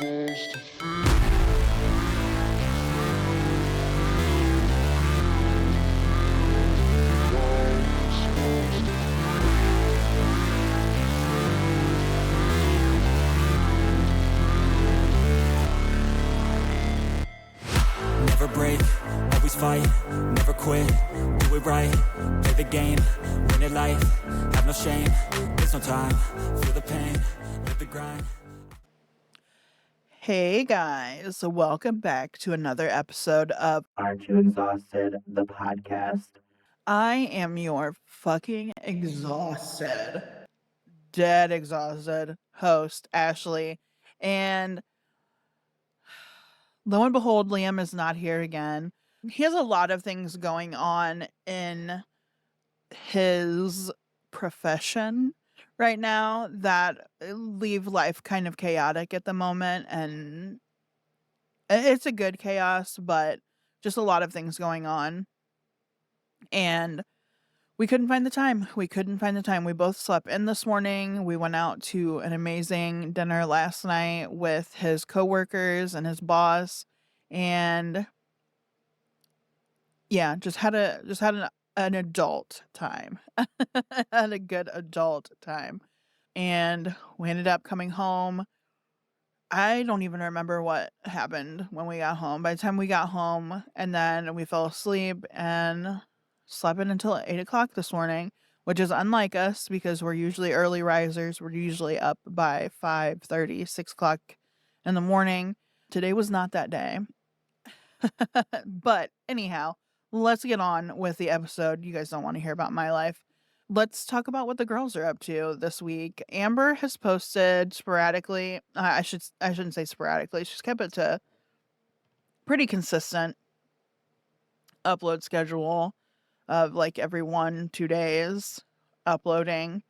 Never break, always fight, never quit, do it right, play the game, win it life, have no shame, there's no time, feel the pain, live the grind. Hey guys, welcome back to another episode of Aren't You Exhausted, the podcast. I am your fucking exhausted, dead exhausted host, Ashley. And lo and behold, Liam is not here again. He has a lot of things going on in his profession right now that leave life kind of chaotic at the moment, and it's a good chaos, but just a lot of things going on. And we couldn't find the time. We both slept in this morning. We went out to an amazing dinner last night with his coworkers and his boss. And yeah, just had an adult time. Had a good adult time. And we ended up coming home. I don't even remember what happened when we got home. By the time we got home, and then we fell asleep and slept in until 8 o'clock this morning, which is unlike us because we're usually early risers. We're usually up by 5:30, 6 o'clock in the morning. Today was not that day. But anyhow, let's get on with the episode. You guys don't want to hear about my life. Let's talk about what the girls are up to this week. Amber has posted sporadically. I shouldn't say sporadically. She's kept it to pretty consistent upload schedule of like every 1-2 days uploading.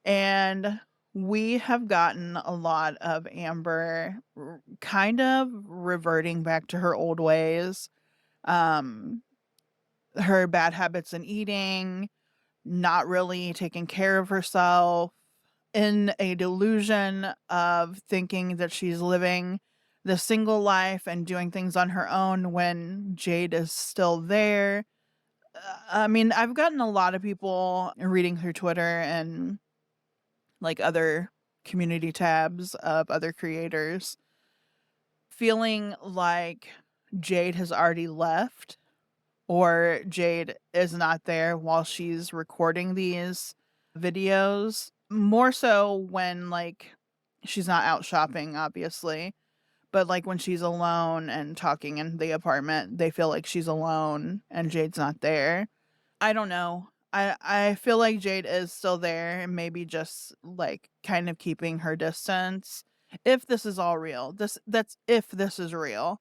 And we have gotten a lot of Amber kind of reverting back to her old ways. Her bad habits in eating, not really taking care of herself, in a delusion of thinking that she's living the single life and doing things on her own when Jade is still there. I mean, I've gotten a lot of people reading through Twitter and like other community tabs of other creators feeling like Jade has already left, or Jade is not there while she's recording these videos. More so when like she's not out shopping, obviously, but like when she's alone and talking in the apartment, they feel like she's alone and Jade's not there. I don't know. I feel like Jade is still there and maybe just like kind of keeping her distance. If this is all real, that's if this is real,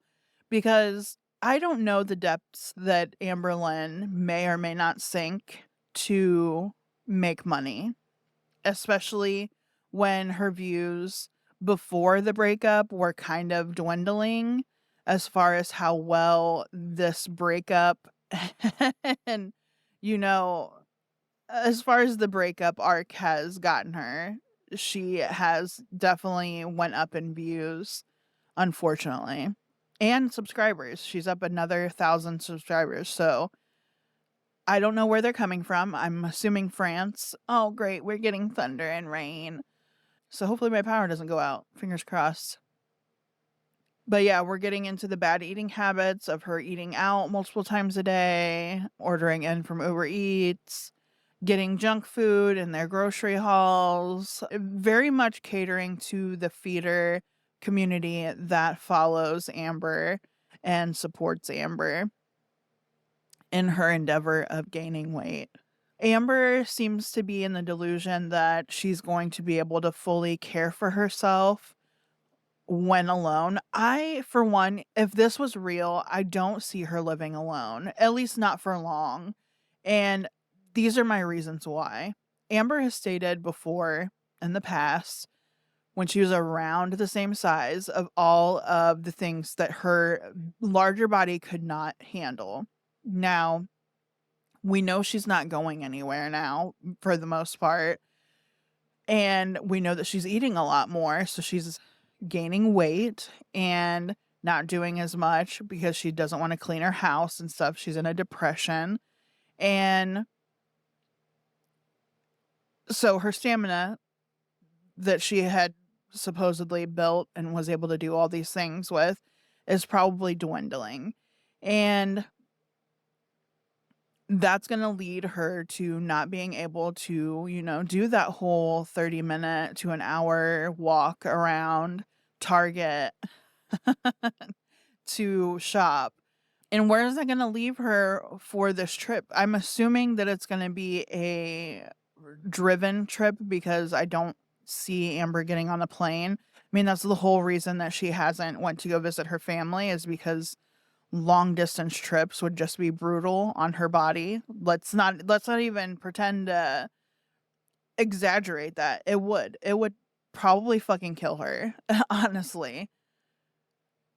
because I don't know the depths that Amberlynn may or may not sink to make money, especially when her views before the breakup were kind of dwindling as far as how well this breakup and, you know, as far as the breakup arc has gotten her. She has definitely went up in views, unfortunately. And subscribers. She's up another 1,000 subscribers. So I don't know where they're coming from. I'm assuming France. Oh, great. We're getting thunder and rain. So hopefully my power doesn't go out. Fingers crossed. But yeah, we're getting into the bad eating habits of her eating out multiple times a day, ordering in from Uber Eats, getting junk food in their grocery hauls, very much catering to the feeder community that follows Amber and supports Amber in her endeavor of gaining weight. Amber seems to be in the delusion that she's going to be able to fully care for herself when alone. I, for one, if this was real, I don't see her living alone, at least not for long. And these are my reasons why. Amber has stated before in the past, when she was around the same size, of all of the things that her larger body could not handle. Now, we know she's not going anywhere now, for the most part. And we know that she's eating a lot more. So she's gaining weight and not doing as much because she doesn't want to clean her house and stuff. She's in a depression. And so her stamina that she had supposedly built and was able to do all these things with is probably dwindling. And that's going to lead her to not being able to, do that whole 30-minute to an hour walk around Target to shop. And where is that going to leave her for this trip? I'm assuming that it's going to be a driven trip because I don't see Amber getting on a plane. I mean, that's the whole reason that she hasn't went to go visit her family, is because long distance trips would just be brutal on her body. Let's not even pretend to exaggerate that. It would probably fucking kill her, honestly.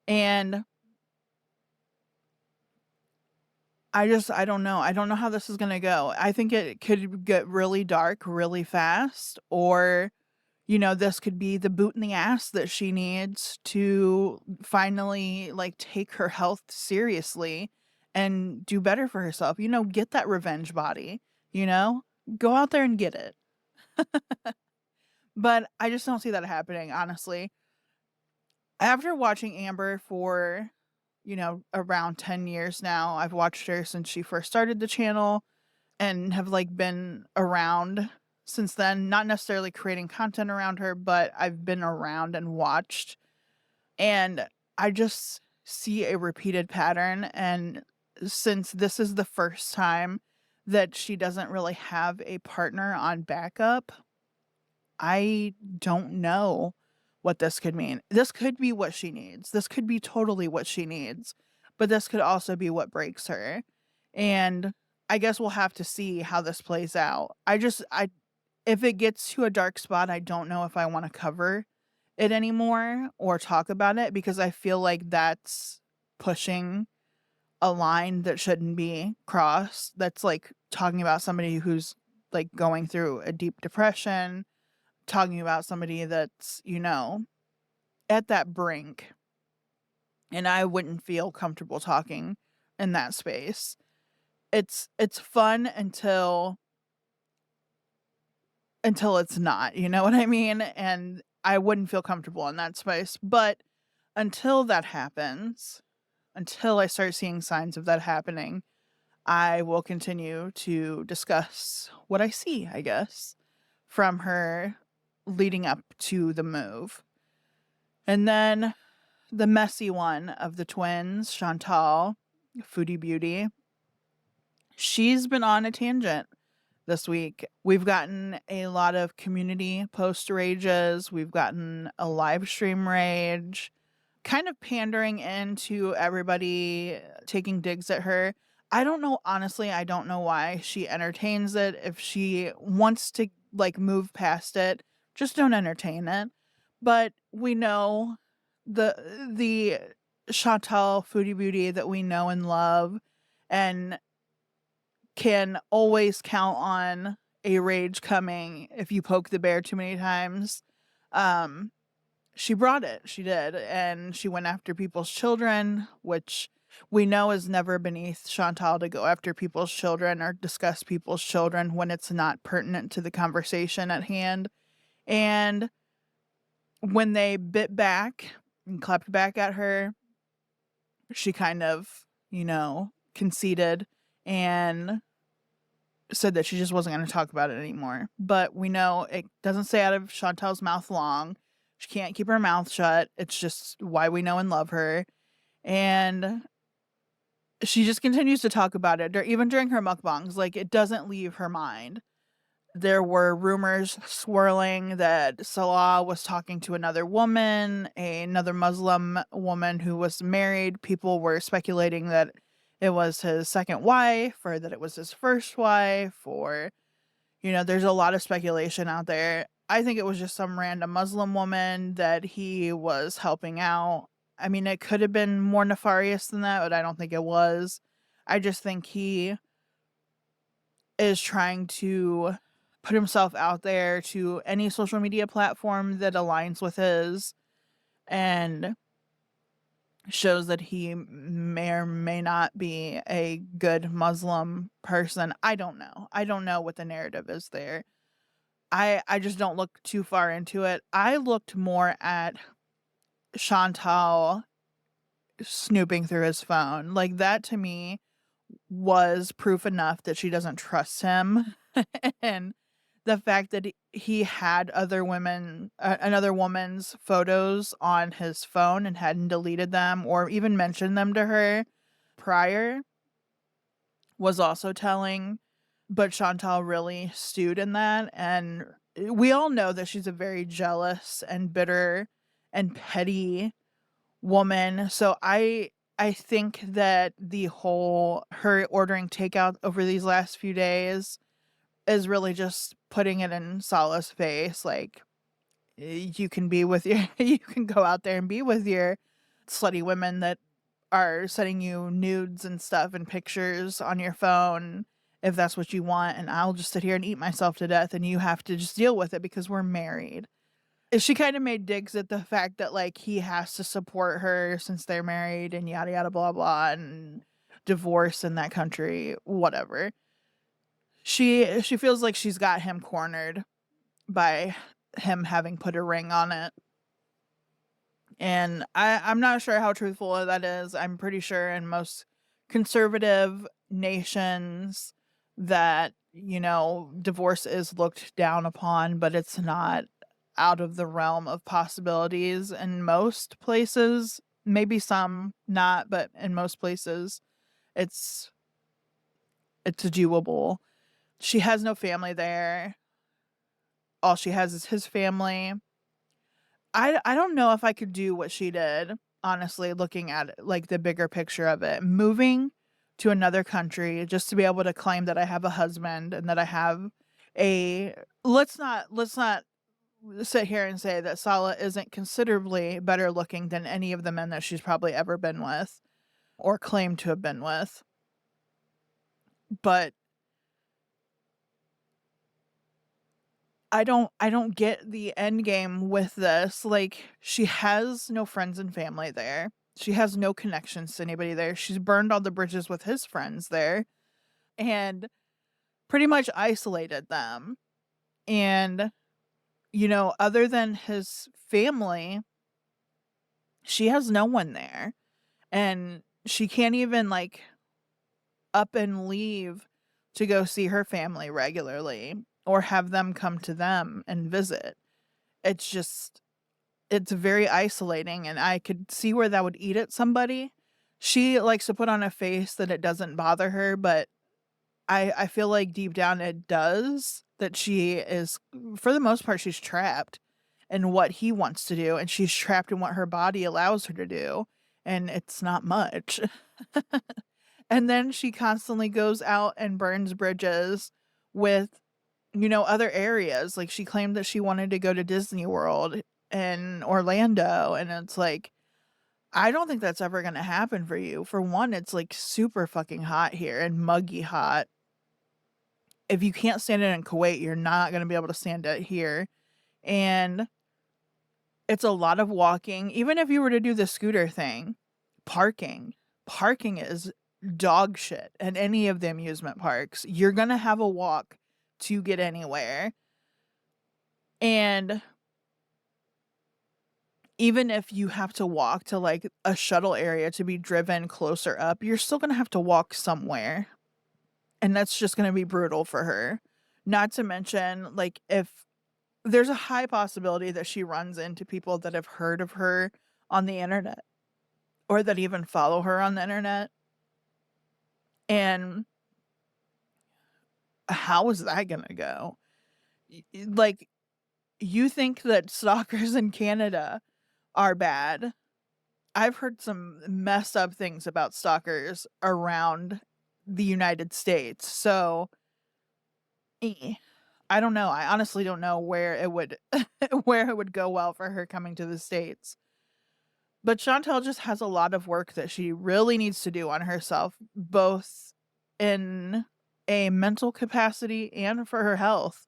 And I don't know. I don't know how this is going to go. I think it could get really dark really fast, or this could be the boot in the ass that she needs to finally like take her health seriously and do better for herself. Get that revenge body, go out there and get it. But I just don't see that happening, honestly. After watching Amber for, around 10 years now, I've watched her since she first started the channel and have like been around since then, not necessarily creating content around her, but I've been around and watched, and I just see a repeated pattern. And since this is the first time that she doesn't really have a partner on backup, I don't know what this could mean. This could be what she needs. This could be totally what she needs, but this could also be what breaks her. And I guess we'll have to see how this plays out. If it gets to a dark spot, I don't know if I want to cover it anymore or talk about it, because I feel like that's pushing a line that shouldn't be crossed. That's like talking about somebody who's like going through a deep depression, talking about somebody that's, at that brink. And I wouldn't feel comfortable talking in that space. It's fun until it's not, you know what I mean? And I wouldn't feel comfortable in that space. But until that happens, until I start seeing signs of that happening, I will continue to discuss what I see, I guess, from her leading up to the move. And then the messy one of the twins, Chantal, Foodie Beauty, she's been on a tangent this week. We've gotten a lot of community post rages. We've gotten a live stream rage, kind of pandering into everybody taking digs at her. I don't know. Honestly, I don't know why she entertains it. If she wants to like move past it, just don't entertain it. But we know the Chantal Foodie Beauty that we know and love, and can always count on a rage coming if you poke the bear too many times. She brought it. She did. And she went after people's children, which we know is never beneath Chantal to go after people's children or discuss people's children when it's not pertinent to the conversation at hand. And when they bit back and clapped back at her, she kind of, conceded and said that she just wasn't going to talk about it anymore. But we know it doesn't stay out of Chantal's mouth long. She can't keep her mouth shut. It's just why we know and love her. And she just continues to talk about it, even during her mukbangs. Like, it doesn't leave her mind. There were rumors swirling that Salah was talking to another woman, another Muslim woman who was married. People were speculating that it was his second wife, or that it was his first wife, or, there's a lot of speculation out there. I think it was just some random Muslim woman that he was helping out. I mean, it could have been more nefarious than that, but I don't think it was. I just think he is trying to put himself out there to any social media platform that aligns with his, and shows that he may or may not be a good Muslim person. I don't know. I don't know what the narrative is there. I just don't look too far into it. I looked more at Chantal snooping through his phone. Like, that to me was proof enough that she doesn't trust him. And the fact that he had another woman's photos on his phone and hadn't deleted them or even mentioned them to her prior was also telling. But Chantal really stewed in that. And we all know that she's a very jealous and bitter and petty woman. So I think that the whole her ordering takeout over these last few days is really just putting it in Salah's face. Like, you can be with your you can go out there and be with your slutty women that are sending you nudes and stuff and pictures on your phone if that's what you want, and I'll just sit here and eat myself to death and you have to just deal with it because we're married. She kind of made digs at the fact that, like, he has to support her since they're married and yada yada blah blah and divorce in that country, whatever. She feels like she's got him cornered by him having put a ring on it. And I'm not sure how truthful that is. I'm pretty sure in most conservative nations that, divorce is looked down upon, but it's not out of the realm of possibilities in most places. Maybe some not, but in most places it's doable. She has no family there. All she has is his family. I don't know if I could do what she did, honestly, looking at it, like, the bigger picture of it. Moving to another country just to be able to claim that I have a husband and that I have a let's not sit here and say that Salah isn't considerably better looking than any of the men that she's probably ever been with or claimed to have been with. But I don't get the end game with this. Like, she has no friends and family there. She has no connections to anybody there. She's burned all the bridges with his friends there and pretty much isolated them. And, other than his family, she has no one there. And she can't even, like, up and leave to go see her family regularly or have them come to them and visit. It's just it's very isolating, and I could see where that would eat at somebody. She likes to put on a face that it doesn't bother her, but I feel like deep down it does, that she is, for the most part, she's trapped in what he wants to do, and she's trapped in what her body allows her to do, and it's not much. And then she constantly goes out and burns bridges with, other areas. Like, she claimed that she wanted to go to Disney World in Orlando, and it's like, I don't think that's ever gonna happen for you. For one, it's, like, super fucking hot here and muggy hot. If you can't stand it in Kuwait, you're not gonna be able to stand it here, and it's a lot of walking. Even if you were to do the scooter thing, parking. Parking is dog shit at any of the amusement parks. You're gonna have a walk to get anywhere. And even if you have to walk to, like, a shuttle area to be driven closer up, you're still gonna have to walk somewhere. And that's just gonna be brutal for her. Not to mention, like, if there's a high possibility that she runs into people that have heard of her on the internet or that even follow her on the internet. And how is that gonna go? Like, you think that stalkers in Canada are bad. I've heard some messed up things about stalkers around the United States. So, eh, I don't know. I honestly don't know where it would where it would go well for her coming to the States. But Chantal just has a lot of work that she really needs to do on herself, both in a mental capacity and for her health.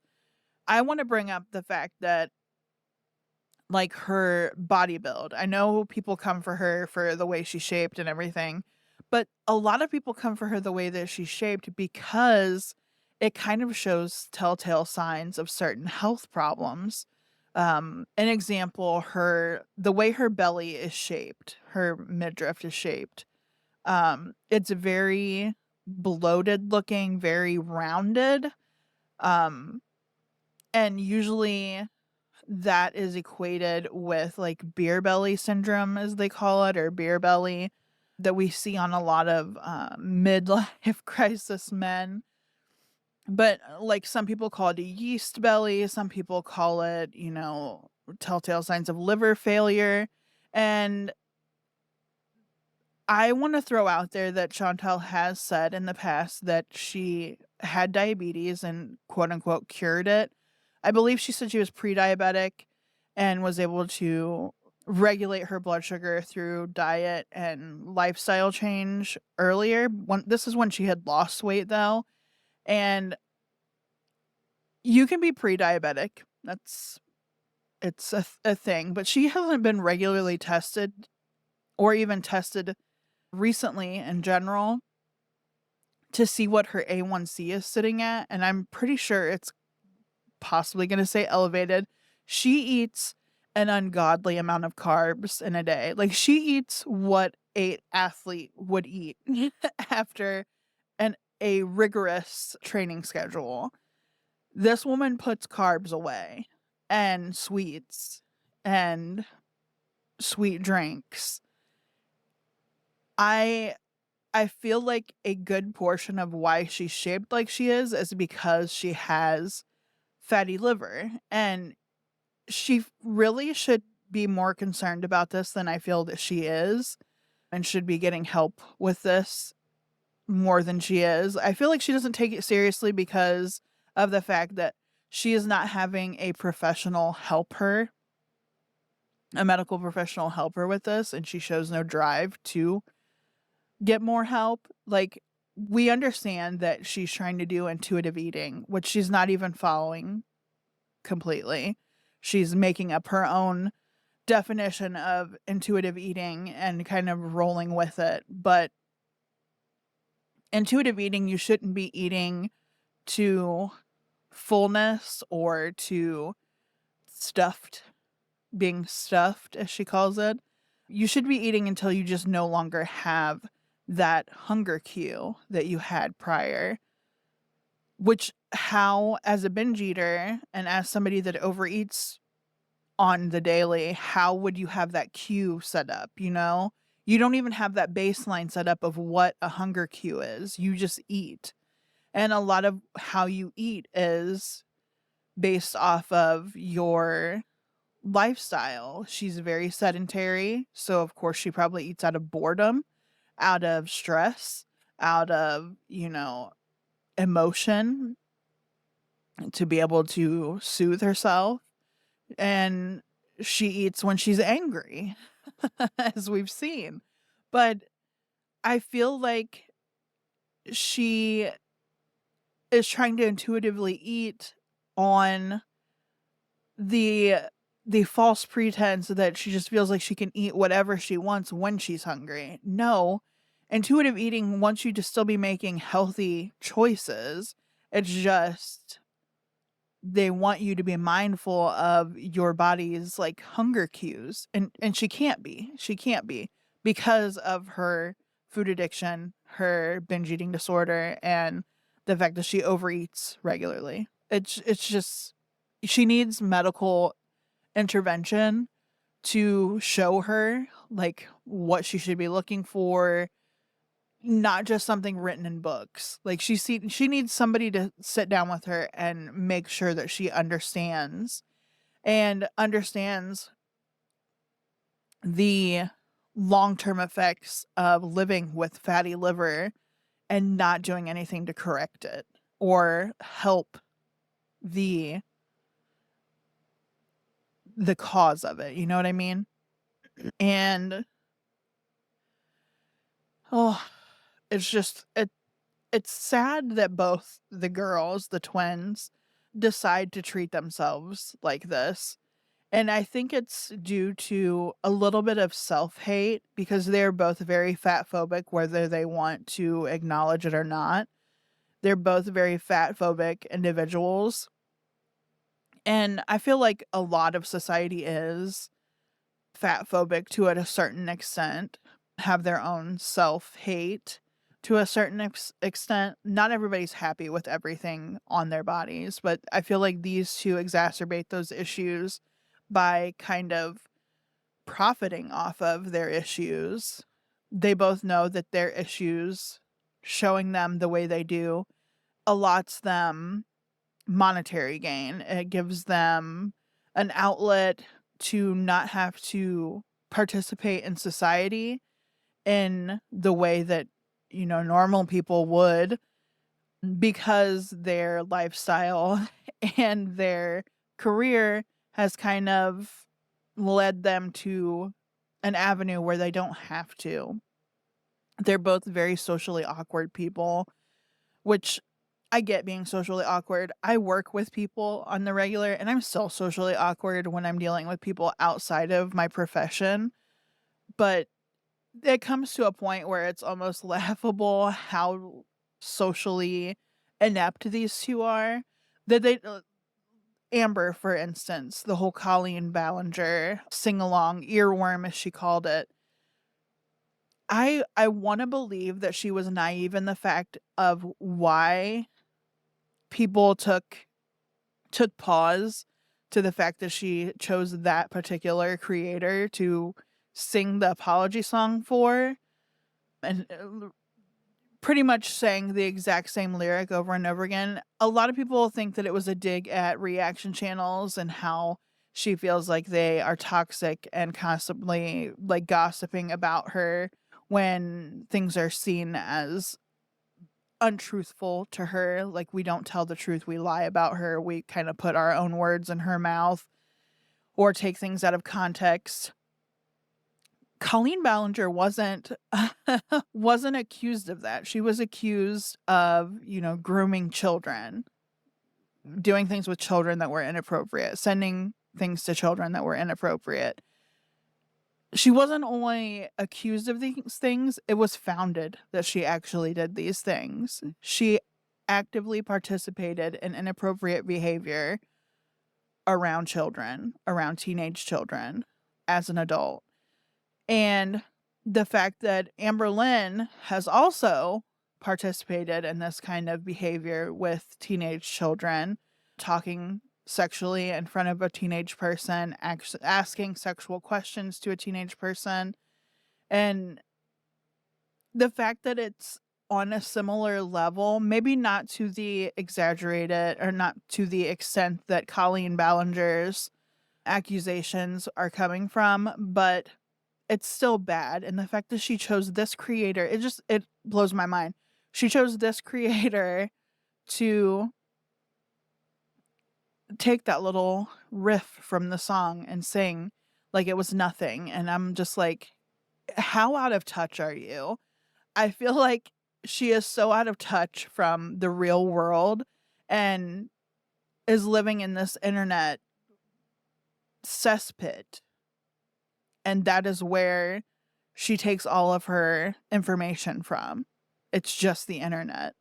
I want to bring up the fact that like her body build. I know people come for her for the way she's shaped and everything, but a lot of people come for her the way that she's shaped because it kind of shows telltale signs of certain health problems. An example, the way her belly is shaped, her midriff is shaped. It's very bloated looking, very rounded. Um, and usually that is equated with like beer belly syndrome, as they call it, or beer belly that we see on a lot of midlife crisis men. But like some people call it a yeast belly, some people call it, telltale signs of liver failure. And I want to throw out there that Chantal has said in the past that she had diabetes and quote unquote cured it. I believe she said she was pre-diabetic and was able to regulate her blood sugar through diet and lifestyle change earlier. This is when she had lost weight though. And you can be pre-diabetic. It's a thing, but she hasn't been regularly tested or even tested recently in general to see what her A1C is sitting at, and I'm pretty sure it's possibly going to say elevated. She eats an ungodly amount of carbs in a day. Like she eats what a athlete would eat after a rigorous training schedule. This woman puts carbs away and sweets and sweet drinks. I feel like a good portion of why she's shaped like she is because she has fatty liver, and she really should be more concerned about this than I feel that she is, and should be getting help with this more than she is. I feel like she doesn't take it seriously because of the fact that she is not having a professional help her, a medical professional help her with this, and she shows no drive to get more help. Like, we understand that she's trying to do intuitive eating, which she's not even following completely. She's making up her own definition of intuitive eating and kind of rolling with it. But intuitive eating, you shouldn't be eating to fullness or to being stuffed, as she calls it. You should be eating until you just no longer have that hunger cue that you had prior. Which, how, as a binge eater and as somebody that overeats on the daily, how would you have that cue set up, you know? You don't even have that baseline set up of what a hunger cue is. You just eat. And a lot of how you eat is based off of your lifestyle. She's very sedentary, so of course she probably eats out of boredom, out of stress, out of, emotion to be able to soothe herself. And she eats when she's angry, as we've seen. But I feel like she is trying to intuitively eat on the false pretense that she just feels like she can eat whatever she wants when she's hungry. No, intuitive eating wants you to still be making healthy choices. It's just they want you to be mindful of your body's like hunger cues, and she can't be because of her food addiction, her binge eating disorder, and the fact that she overeats regularly. It's just she needs medical intervention to show her like what she should be looking for, not just something written in books. Like she needs somebody to sit down with her and make sure that she understands the long-term effects of living with fatty liver and not doing anything to correct it or help the cause of it. You know what I mean? And oh, it's just it's sad that both the girls, the twins, decide to treat themselves like this. And I think it's due to a little bit of self-hate because they're both very fat phobic, whether they want to acknowledge it or not. They're both very fat phobic individuals. And I feel like a lot of society is fat phobic to a certain extent, have their own self-hate to a certain extent. Not everybody's happy with everything on their bodies, but I feel like these two exacerbate those issues by kind of profiting off of their issues. They both know that their issues, showing them the way they do, allots them monetary gain. It gives them an outlet to not have to participate in society in the way that, normal people would, because their lifestyle and their career has kind of led them to an avenue where they don't have to. They're both very socially awkward people, which I get being socially awkward. I work with people on the regular, and I'm still socially awkward when I'm dealing with people outside of my profession. But it comes to a point where it's almost laughable how socially inept these two are. That they, Amber, for instance, the whole Colleen Ballinger sing along earworm, as she called it. I want to believe that she was naive in the fact of why people took pause to the fact that she chose that particular creator to sing the apology song for, and pretty much sang the exact same lyric over and over again. A lot of people think that it was a dig at reaction channels and how she feels like they are toxic and constantly like gossiping about her when things are seen as untruthful to her. Like, we don't tell the truth, we lie about her, we kind of put our own words in her mouth or take things out of context. Colleen Ballinger wasn't wasn't accused of that. She was accused of, grooming children, doing things with children that were inappropriate, sending things to children that were inappropriate. She wasn't only accused of these things, it was founded that she actually did these things. She actively participated in inappropriate behavior around children, around teenage children, as an adult. And the fact that Amberlynn has also participated in this kind of behavior with teenage children, talking sexually in front of a teenage person, asking sexual questions to a teenage person, and the fact that it's on a similar level, maybe not to the exaggerated or not to the extent that Colleen Ballinger's accusations are coming from, but it's still bad. And the fact that she chose this creator, it blows my mind. She chose this creator to take that little riff from the song and sing like it was nothing. And I'm just like, how out of touch are you? I feel like she is so out of touch from the real world and is living in this internet cesspit. And that is where she takes all of her information from. It's just the internet.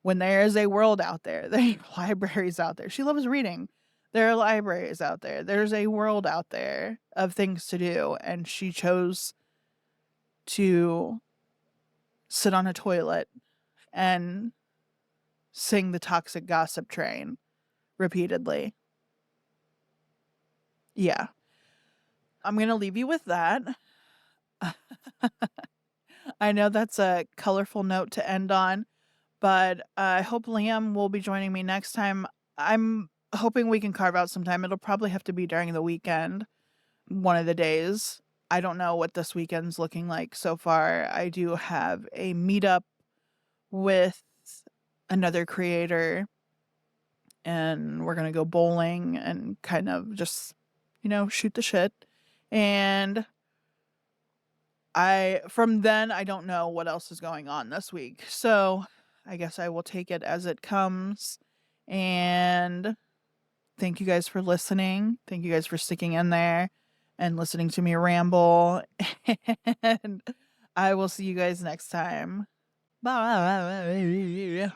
When there is a world out there, there are libraries out there. She loves reading. There are libraries out there. There's a world out there of things to do. And she chose to sit on a toilet and sing the toxic gossip train repeatedly. Yeah. I'm going to leave you with that. I know that's a colorful note to end on, but I hope Liam will be joining me next time. I'm hoping we can carve out some time. It'll probably have to be during the weekend, one of the days. I don't know what this weekend's looking like so far. I do have a meetup with another creator, and we're going to go bowling and kind of just, shoot the shit. And from then, I don't know what else is going on this week. So I guess I will take it as it comes. And Thank you guys for listening. Thank you guys for sticking in there and listening to me ramble. And I will see you guys next time. Bye.